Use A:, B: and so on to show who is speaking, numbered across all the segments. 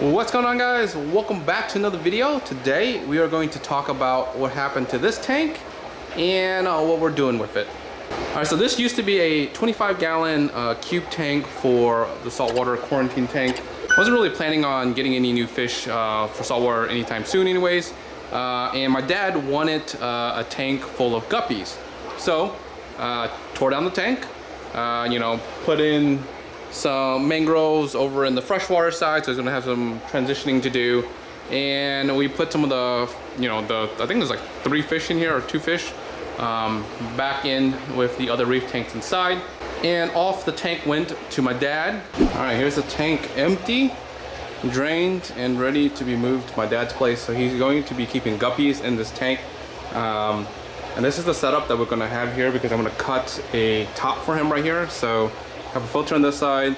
A: What's going on, guys? Welcome back to another video. Today we are going to talk about what happened to this tank and what we're doing with it. Alright, so this used to be a 25-gallon cube tank for the saltwater quarantine tank. Wasn't really planning on getting any new fish for saltwater anytime soon anyways. And my dad wanted a tank full of guppies. So tore down the tank, put in some mangroves over in the freshwater side, so it's gonna have some transitioning to do. And we put some of the, I think there's like 3 fish in here, or 2 fish, back in with the other reef tanks inside. And off the tank went to my dad. All right, here's the tank empty, drained, and ready to be moved to my dad's place. So he's going to be keeping guppies in this tank. And this is the setup that we're gonna have here, because I'm gonna cut a top for him right here. So have a filter on this side.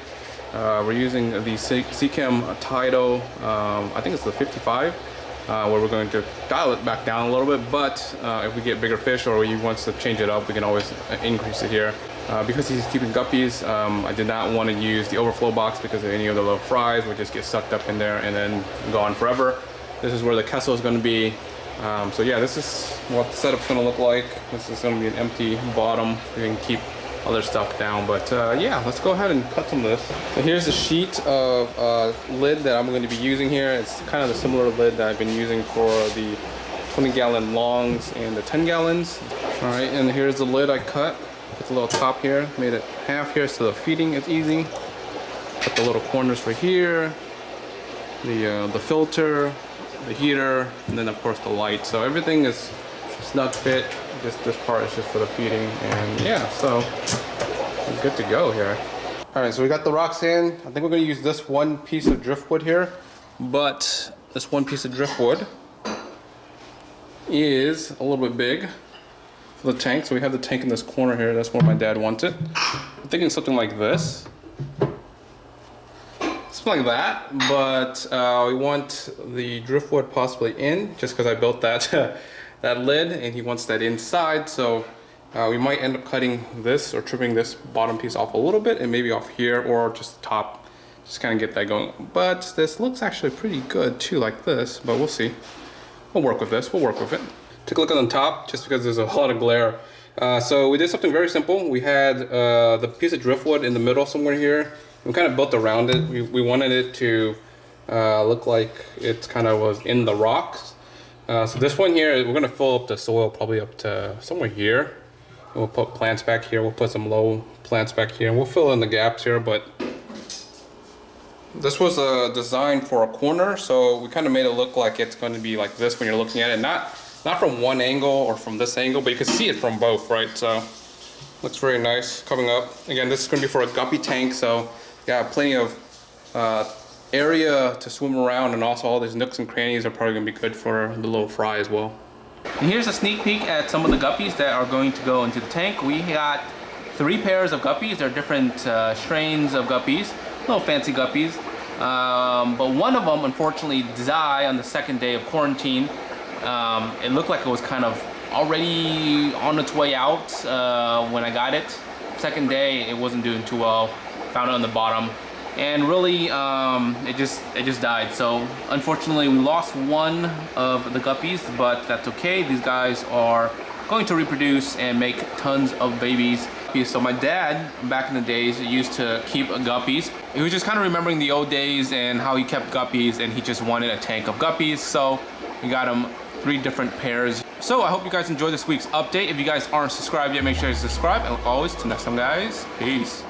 A: We're using the Seachem Tidal, I think it's the 55, where we're going to dial it back down a little bit, but if we get bigger fish or he wants to change it up, we can always increase it here. Because he's keeping guppies, I did not want to use the overflow box, because any of the little fries would just get sucked up in there and then gone forever. This is where the Kessel is going to be. So yeah, this is what the setup's going to look like. This is going to be an empty bottom. We can keep other stuff down, but yeah, let's go ahead and cut some of this. So here's a sheet of lid that I'm going to be using here. It's kind of the similar lid that I've been using for the 20-gallon longs and the 10 gallons. All right, and here's the lid I cut. It's a little top here, made it half here so the feeding is easy. Cut the little corners for here, the filter, the heater, and then of course the light. So everything is snug fit. This part is just for the feeding, and yeah, so we're good to go here. All right, so we got the rocks in. I think we're gonna use this one piece of driftwood here, but this one piece of driftwood is a little bit big for the tank. So we have the tank in this corner here. That's where my dad wants it. I'm thinking something like this. Something like that, but we want the driftwood possibly in, just because I built that that lid, and he wants that inside. So we might end up cutting this or trimming this bottom piece off a little bit, and maybe off here, or just the top, just kind of get that going. But this looks actually pretty good too, like this, but we'll see. We'll work with this, we'll work with it. Take a look on the top, just because there's a lot of glare. So we did something very simple. We had the piece of driftwood in the middle somewhere here. We kind of built around it. We wanted it to look like it kind of was in the rocks. So this one here, we're gonna fill up the soil probably up to somewhere here. We'll put plants back here. We'll put some low plants back here, and we'll fill in the gaps here. But this was a design for a corner, so we kind of made it look like it's going to be like this when you're looking at it. Not from one angle or from this angle, but you can see it from both, right? So looks very nice coming up. Again, this is going to be for a guppy tank, so yeah, plenty of area to swim around, and also all these nooks and crannies are probably going to be good for the little fry as well. And here's a sneak peek at some of the guppies that are going to go into the tank. We got 3 pairs of guppies. They're different strains of guppies, little fancy guppies. But one of them unfortunately died on the 2nd day of quarantine. It looked like it was kind of already on its way out when I got it. 2nd day, it wasn't doing too well. Found it on the bottom, and really it just died. So unfortunately we lost one of the guppies, but that's okay. These guys are going to reproduce and make tons of babies. So my dad back in the days used to keep guppies. He was just kind of remembering the old days and how he kept guppies, and he just wanted a tank of guppies, so we got him 3 different pairs. So I hope you guys enjoyed this week's update. If you guys aren't subscribed yet, make sure to subscribe, and like always, till next time, guys, peace.